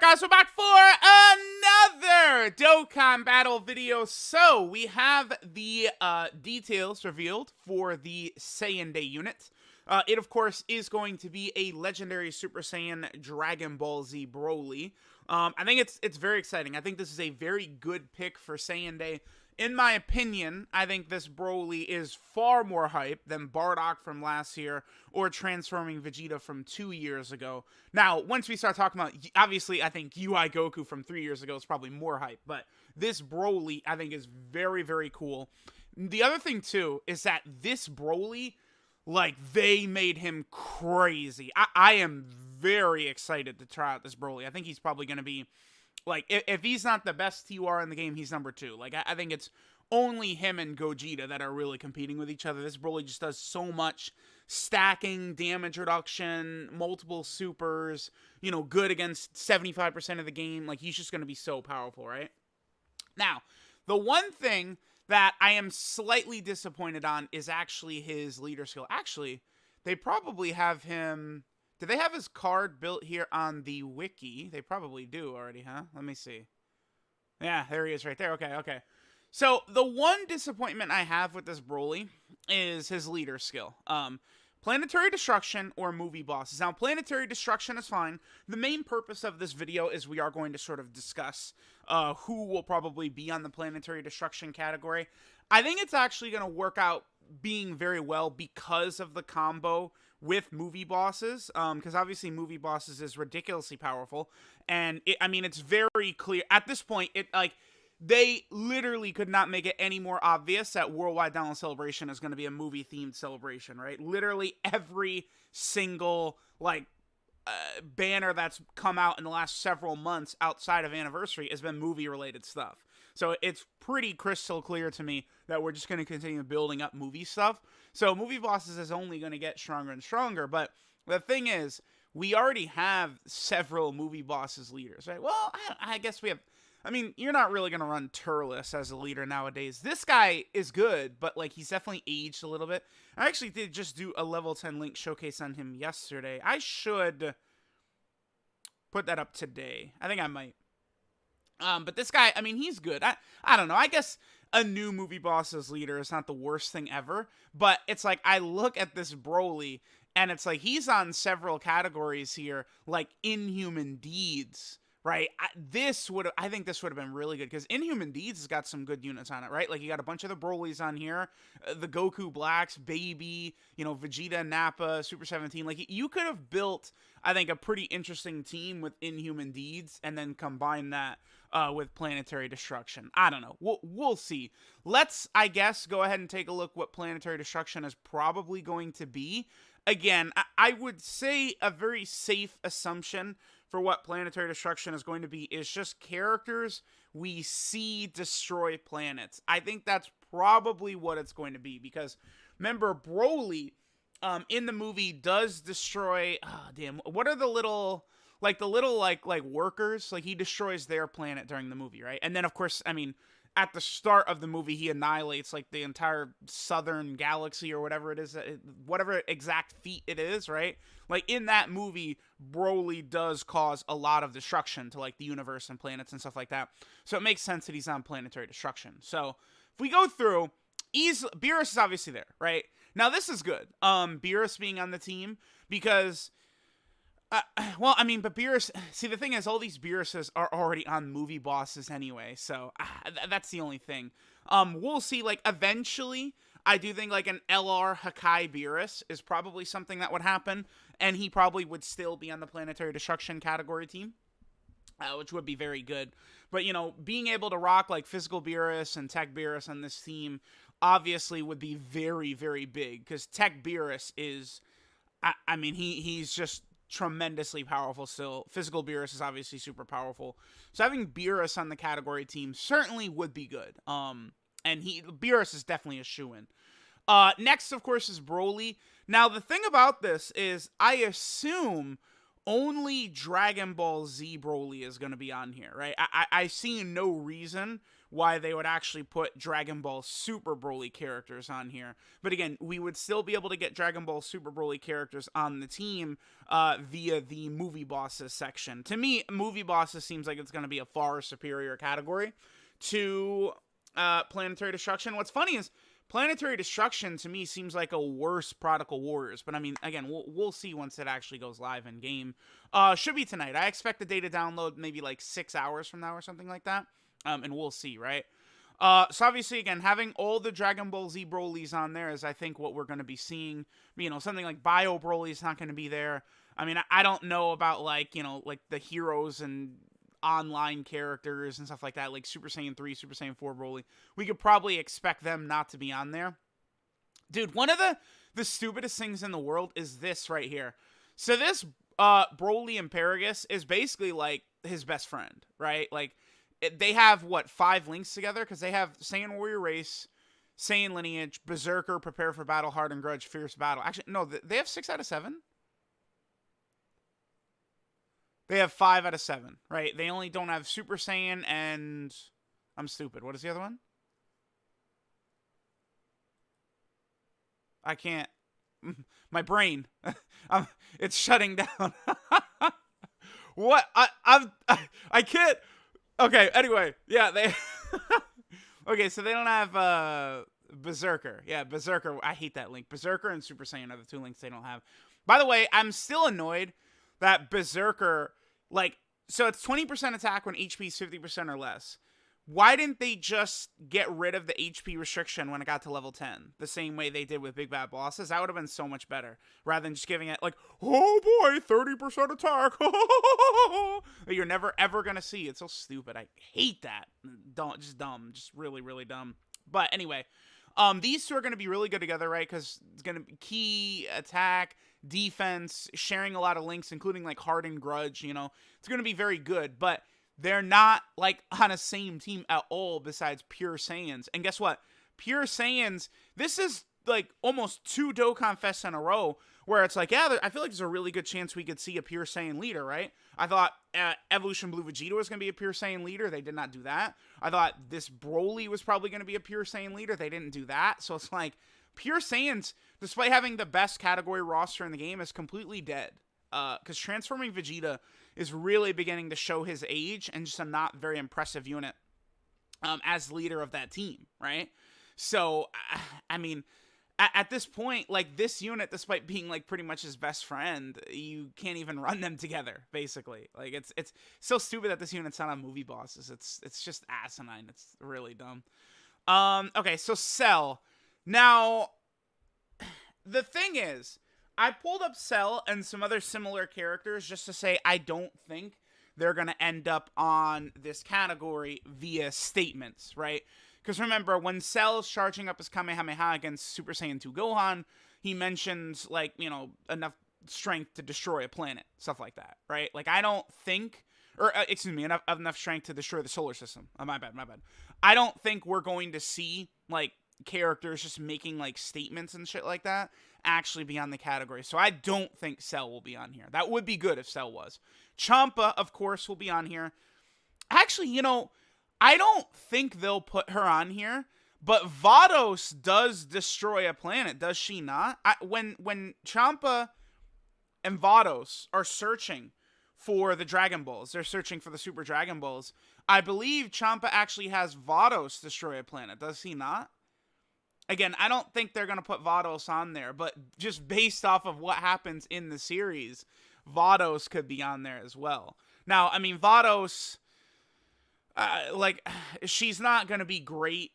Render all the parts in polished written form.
guys, we're back for another Dokkan battle video. So, we have the details revealed for the Saiyan Day unit. It, of course, is going to be a legendary Super Saiyan Dragon Ball Z Broly. I think it's very exciting. I think this is a very good pick for Saiyan Day. In my opinion, I think this Broly is far more hype than Bardock from last year or transforming Vegeta from 2 years ago. Now, once we start talking about, obviously, I think UI Goku from 3 years ago is probably more hype, but this Broly, I think, is very, very cool. The other thing, too, is that this Broly, like, they made him crazy. I am very excited to try out this Broly. I think he's probably going to be, like, if he's not the best TUR in the game, he's number 2. Like, I think it's only him and Gogeta that are really competing with each other. This Broly just does so much stacking, damage reduction, multiple supers, you know, good against 75% of the game. Like, he's just going to be so powerful, right? Now, the one thing that I am slightly disappointed on is actually his leader skill. Actually, they probably have him... Do they have his card built here on the wiki? They probably do already, huh? Let me see. Yeah, there he is right there. Okay. So, the one disappointment I have with this Broly is his leader skill. Planetary Destruction or movie bosses. Now, Planetary Destruction is fine. The main purpose of this video is we are going to sort of discuss who will probably be on the Planetary Destruction category. I think it's actually going to work out being very well because of the combo with movie bosses, because obviously movie bosses is ridiculously powerful, and it's very clear at this point. They literally could not make it any more obvious that Worldwide Download Celebration is going to be a movie-themed celebration, right? Literally every single, banner that's come out in the last several months outside of Anniversary has been movie-related stuff. So it's pretty crystal clear to me that we're just going to continue building up movie stuff. So movie bosses is only going to get stronger and stronger. But the thing is, we already have several movie bosses leaders, right? Well, I guess we have... you're not really going to run Turles as a leader nowadays. This guy is good, but, he's definitely aged a little bit. I actually did just do a level 10 link showcase on him yesterday. I should put that up today. I think I might. But this guy, he's good. I don't know. I guess a new movie boss's leader is not the worst thing ever. But it's like, I look at this Broly, and it's like, he's on several categories here, like Inhuman Deeds, right? I think this would have been really good, because Inhuman Deeds has got some good units on it, right? Like, you got a bunch of the Brolys on here, the Goku Blacks, Baby, Vegeta, Napa, Super 17. Like, you could have built, I think, a pretty interesting team with Inhuman Deeds, and then combine that with Planetary Destruction. I don't know. We'll see. Let's, I guess, go ahead and take a look what Planetary Destruction is probably going to be. Again, I would say a very safe assumption for what Planetary Destruction is going to be is just characters we see destroy planets. I think that's probably what it's going to be, because remember, Broly in the movie does destroy... what are the little... workers? Like, he destroys their planet during the movie, right? And then, of course, at the start of the movie, he annihilates, the entire southern galaxy or whatever it is, whatever exact feat it is, right? Like, in that movie, Broly does cause a lot of destruction to, the universe and planets and stuff like that. So it makes sense that he's on Planetary Destruction. So, if we go through, Beerus is obviously there, right? Now, this is good, Beerus being on the team, because... but Beerus... See, the thing is, all these Beeruses are already on movie bosses anyway, so that's the only thing. We'll see, eventually, I do think, an LR Hakai Beerus is probably something that would happen, and he probably would still be on the Planetary Destruction category team, which would be very good. But, being able to rock, Physical Beerus and Tech Beerus on this team obviously would be very, very big, because Tech Beerus is... he's just... tremendously powerful still. Physical Beerus is obviously super powerful. So having Beerus on the category team certainly would be good. And Beerus is definitely a shoo-in. Next, of course, is Broly. Now, the thing about this is I assume only Dragon Ball Z Broly is going to be on here, right? I see no reason why they would actually put Dragon Ball Super Broly characters on here. But again, we would still be able to get Dragon Ball Super Broly characters on the team via the movie bosses section. To me, movie bosses seems like it's going to be a far superior category to Planetary Destruction. What's funny is Planetary Destruction to me seems like a worse Prodigal Warriors, but I mean, again, we'll see once it actually goes live in game. Should be tonight. I expect the day to download maybe like 6 hours from now or something like that, and we'll see, right? So obviously, again, having all the Dragon Ball Z Brolys on there is, I think, what we're going to be seeing. You know, something like Bio Broly is not going to be there. I mean, I don't know about, like, you know, like the heroes and online characters and stuff like that, like Super Saiyan 3, Super Saiyan 4 Broly. We could probably expect them not to be on there. Dude, one of the stupidest things in the world is this right here. So this Broly Amparagus is basically like his best friend, right? Like, they have, what, 5 links together? Because they have Saiyan Warrior Race, Saiyan Lineage, Berserker, Prepare for Battle, Hardened Grudge, Fierce Battle. Actually, no, they have 6 out of 7? They have 5 out of 7, right? They only don't have Super Saiyan and... I'm stupid. What is the other one? I can't... My brain. It's shutting down. What? I can't... Okay, anyway. Yeah, they... Okay, so they don't have Berserker. Yeah, Berserker. I hate that link. Berserker and Super Saiyan are the 2 links they don't have. By the way, I'm still annoyed that Berserker, like, so it's 20% attack when HP is 50% or less. Why didn't they just get rid of the HP restriction when it got to level 10? The same way they did with Big Bad Bosses? That would have been so much better. Rather than just giving it, like, oh boy, 30% attack. That you're never, ever going to see. It's so stupid. I hate that. Just dumb. Just really, really dumb. But anyway, these 2 are going to be really good together, right? Because it's going to be key, attack, defense, sharing a lot of links, including like Hardened Grudge, you know. It's going to be very good, but they're not like on a same team at all besides Pure Saiyans. And guess what? Pure Saiyans, this is like almost 2 Dokkan Fests in a row where it's like, yeah, I feel like there's a really good chance we could see a Pure Saiyan leader, right? I thought Evolution Blue Vegeta was going to be a Pure Saiyan leader. They did not do that. I thought this Broly was probably going to be a Pure Saiyan leader. They didn't do that. So it's like, Pure Saiyans, despite having the best category roster in the game, is completely dead. Because Transforming Vegeta is really beginning to show his age and just a not very impressive unit as leader of that team, right? So, I mean, at this point, like, this unit, despite being, like, pretty much his best friend, you can't even run them together, basically. Like, it's so stupid that this unit's not on movie bosses. It's just asinine. It's really dumb. Okay, so Cell. Now, the thing is, I pulled up Cell and some other similar characters just to say I don't think they're going to end up on this category via statements, right? Because remember, when Cell's charging up his Kamehameha against Super Saiyan 2 Gohan, he mentions, like, you know, enough strength to destroy a planet, stuff like that, right? Like, I don't think, or, excuse me, enough strength to destroy the solar system. My bad. I don't think we're going to see, like, characters just making, like, statements and shit like that actually be on the category. So I don't think Cell will be on here. That would be good if Cell was. Champa, of course, will be on here. Actually, you know, I don't think they'll put her on here, but Vados does destroy a planet, does she not? When Champa and Vados are searching for the Dragon Balls, they're searching for the Super Dragon Balls, I believe Champa actually has Vados destroy a planet, does he not? Again, I don't think they're going to put Vados on there, but just based off of what happens in the series, Vados could be on there as well. Now, I mean, Vados, like, she's not going to be great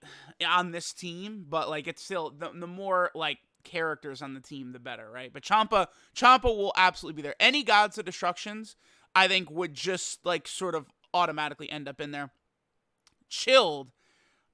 on this team, but, like, it's still, the more, like, characters on the team, the better, right? But Champa will absolutely be there. Any Gods of Destructions, I think, would just, like, sort of automatically end up in there. Chilled.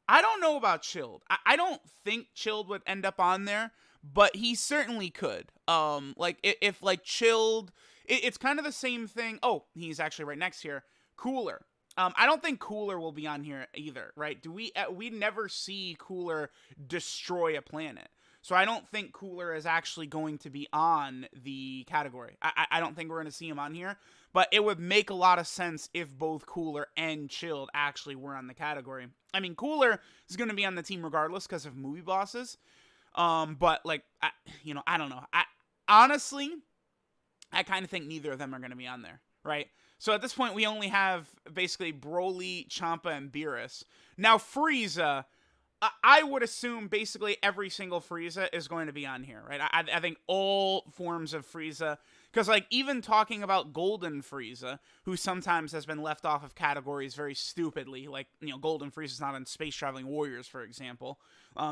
I don't know about Chilled. I don't think Chilled would end up on there, but he certainly could. Like, if like, Chilled, it's kind of the same thing. Oh, he's actually right next here. Cooler. I don't think Cooler will be on here either, right? We never see Cooler destroy a planet. So I don't think Cooler is actually going to be on the category. I don't think we're going to see him on here. But it would make a lot of sense if both Cooler and Chilled actually were on the category. I mean, Cooler is going to be on the team regardless because of movie bosses. But like, I don't know. Honestly, I kind of think neither of them are going to be on there, right? So at this point, we only have basically Broly, Champa, and Beerus. Now, Frieza, I would assume basically every single Frieza is going to be on here, right? I think all forms of Frieza, because like even talking about Golden Frieza, who sometimes has been left off of categories very stupidly, like, Golden Frieza's not in Space Traveling Warriors, for example.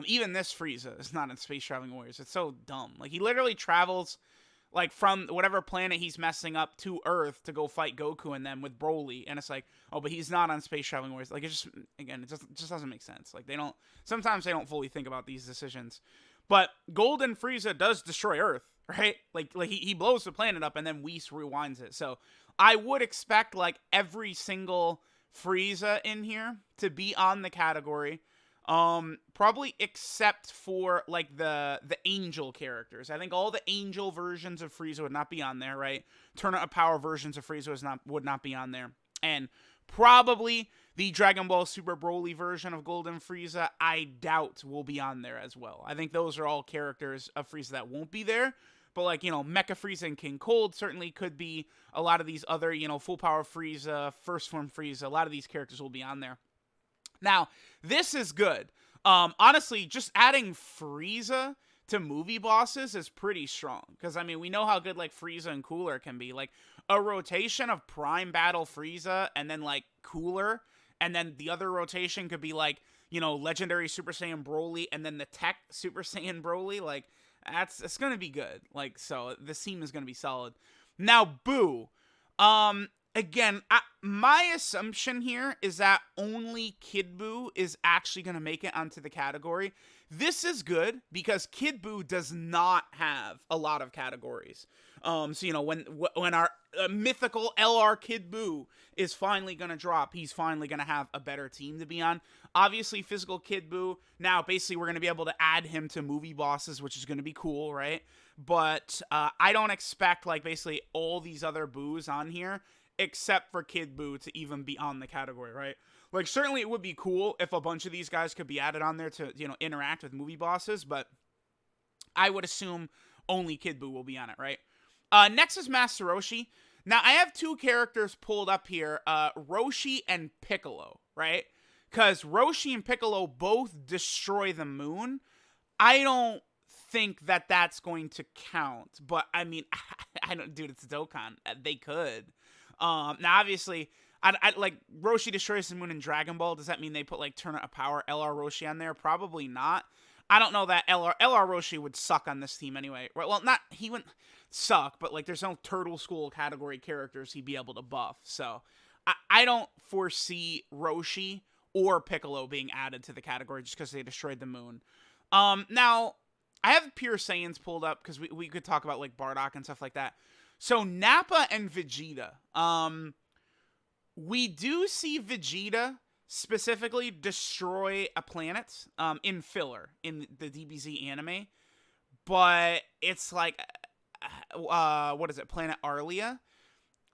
Even this Frieza is not in Space Traveling Warriors. It's so dumb. Like, he literally travels like from whatever planet he's messing up to Earth to go fight Goku and them with Broly, and it's like, oh, but he's not on Space Traveling Warriors. Like, it just doesn't make sense. Like, sometimes they don't fully think about these decisions. But Golden Frieza does destroy Earth, right? Like he blows the planet up and then Whis rewinds it. So I would expect like every single Frieza in here to be on the category. Probably except for like the angel characters. I think all the angel versions of Frieza would not be on there, right? Tournament of Power versions of Frieza would not be on there. And probably the Dragon Ball Super Broly version of Golden Frieza, I doubt will be on there as well. I think those are all characters of Frieza that won't be there. But like, Mecha Frieza and King Cold certainly could be. A lot of these other, Full Power Frieza, First Form Frieza, a lot of these characters will be on there. Now, this is good. Honestly, just adding Frieza to movie bosses is pretty strong. Because, I mean, we know how good, like, Frieza and Cooler can be. Like, a rotation of Prime Battle Frieza and then, like, Cooler. And then the other rotation could be, like, Legendary Super Saiyan Broly and then the Tech Super Saiyan Broly. Like, it's going to be good. Like, so this team is going to be solid. Now, Boo. Again, my assumption here is that only Kid Buu is actually going to make it onto the category. This is good because Kid Buu does not have a lot of categories. So, when our mythical LR Kid Buu is finally going to drop, he's finally going to have a better team to be on. Obviously, physical Kid Buu, now basically we're going to be able to add him to movie bosses, which is going to be cool, right? But I don't expect, like, basically all these other Boos on here, except for Kid Buu, to even be on the category, right? Like, certainly it would be cool if a bunch of these guys could be added on there to, interact with movie bosses, but I would assume only Kid Buu will be on it, right? Next is Master Roshi. Now, I have two characters pulled up here, Roshi and Piccolo, right? Because Roshi and Piccolo both destroy the moon. I don't think that that's going to count, but I mean, dude, it's Dokkan. They could. Now, obviously, I like Roshi destroys the moon in Dragon Ball. Does that mean they put like Tournament of Power LR Roshi on there? Probably not. I don't know that LR Roshi would suck on this team anyway. Well, he wouldn't suck, but like there's no Turtle School category characters he'd be able to buff. So I don't foresee Roshi or Piccolo being added to the category just because they destroyed the moon. Now I have Pure Saiyans pulled up because we could talk about like Bardock and stuff like that. So Napa and Vegeta. We do see Vegeta specifically destroy a planet in filler in the DBZ anime, but it's like what is it, Planet Arlia?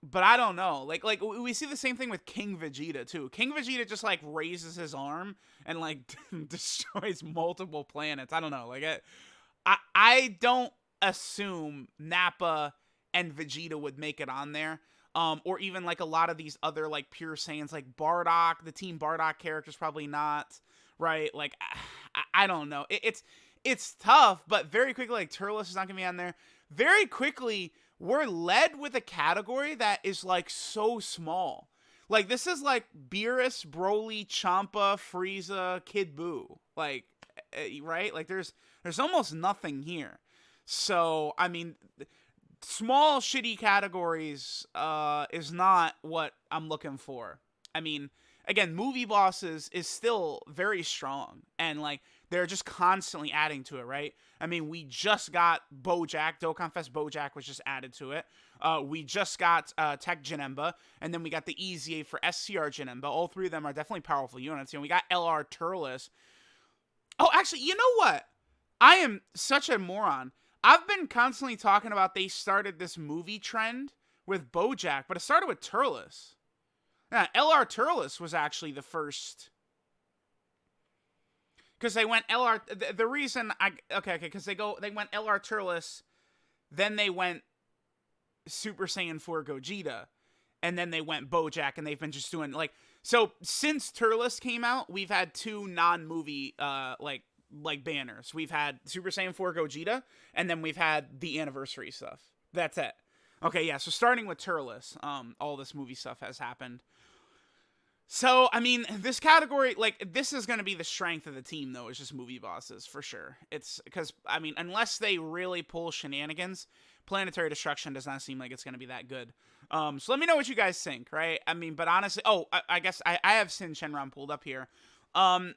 But I don't know. Like we see the same thing with King Vegeta too. King Vegeta just like raises his arm and like destroys multiple planets. I don't know. Like I don't assume Nappa and Vegeta would make it on there. Or even like a lot of these other like Pure Saiyans, like Bardock, the Team Bardock characters probably not, right? Like I don't know. It's tough, but very quickly like Turles is not gonna be on there. Very quickly, we're led with a category that is like so small. Like this is like Beerus, Broly, Champa, Frieza, Kid Buu. Like right? Like there's almost nothing here. So I mean, small shitty categories is not what I'm looking for. I mean, again, movie bosses is still very strong, and like they're just constantly adding to it, right? I mean, we just got Bojack, Dokkan Fest Bojack was just added to it. We just got Tech Janemba, and then we got the EZA for SCR Janemba. All three of them are definitely powerful units. We got LR Turles. Oh, actually, you know what? I am such a moron. I've been constantly talking about they started this movie trend with BoJack, but it started with Turles. Yeah, LR Turles was actually the first. Because they went LR. The reason because they went LR Turles, then they went Super Saiyan 4 Gogeta, and then they went BoJack, and they've been just doing like so since Turles came out, we've had two non-movie like banners. We've had Super Saiyan 4 Gogeta, and then we've had the anniversary stuff. That's it. Okay, yeah. So starting with Turles, all this movie stuff has happened. So, I mean, this category, like, this is going to be the strength of the team, though, is just movie bosses, for sure. It's, because, I mean, unless they really pull shenanigans, Planetary Destruction does not seem like it's going to be that good. So let me know what you guys think, right? I mean, but honestly, I guess I have Sin Shenron pulled up here.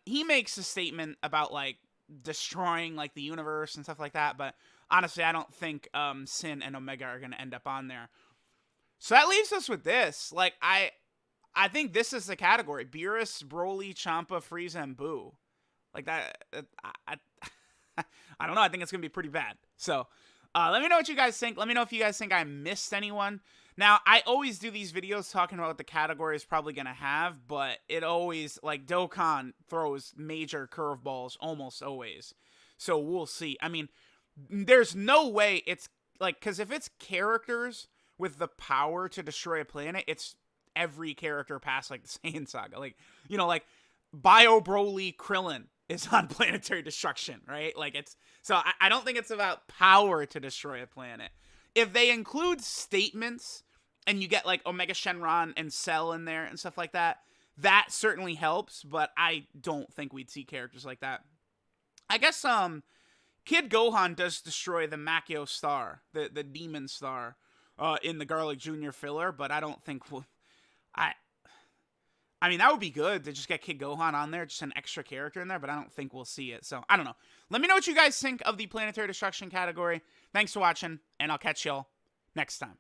He makes a statement about, like, destroying, like, the universe and stuff like that, but honestly, I don't think, Sin and Omega are going to end up on there. So that leaves us with this. Like, I think this is the category. Beerus, Broly, Champa, Frieza, and Boo. Like that, I don't know. I think it's going to be pretty bad. So, let me know what you guys think. Let me know if you guys think I missed anyone. Now, I always do these videos talking about what the category is probably going to have, but it always, like, Dokkan throws major curveballs almost always. So, we'll see. I mean, there's no way it's, like, because if it's characters with the power to destroy a planet, it's every character past, like, the Saiyan Saga. Like, you know, like, Bio Broly Krillin is on Planetary Destruction, right? Like, it's, so I don't think it's about power to destroy a planet. If they include statements, and you get, like, Omega Shenron and Cell in there and stuff like that, that certainly helps, but I don't think we'd see characters like that. I guess, Kid Gohan does destroy the Makio Star, the Demon Star, in the Garlic Jr. filler, but I don't think we'll, I mean, that would be good to just get Kid Gohan on there, just an extra character in there, but I don't think we'll see it. So, I don't know. Let me know what you guys think of the Planetary Destruction category. Thanks for watching, and I'll catch y'all next time.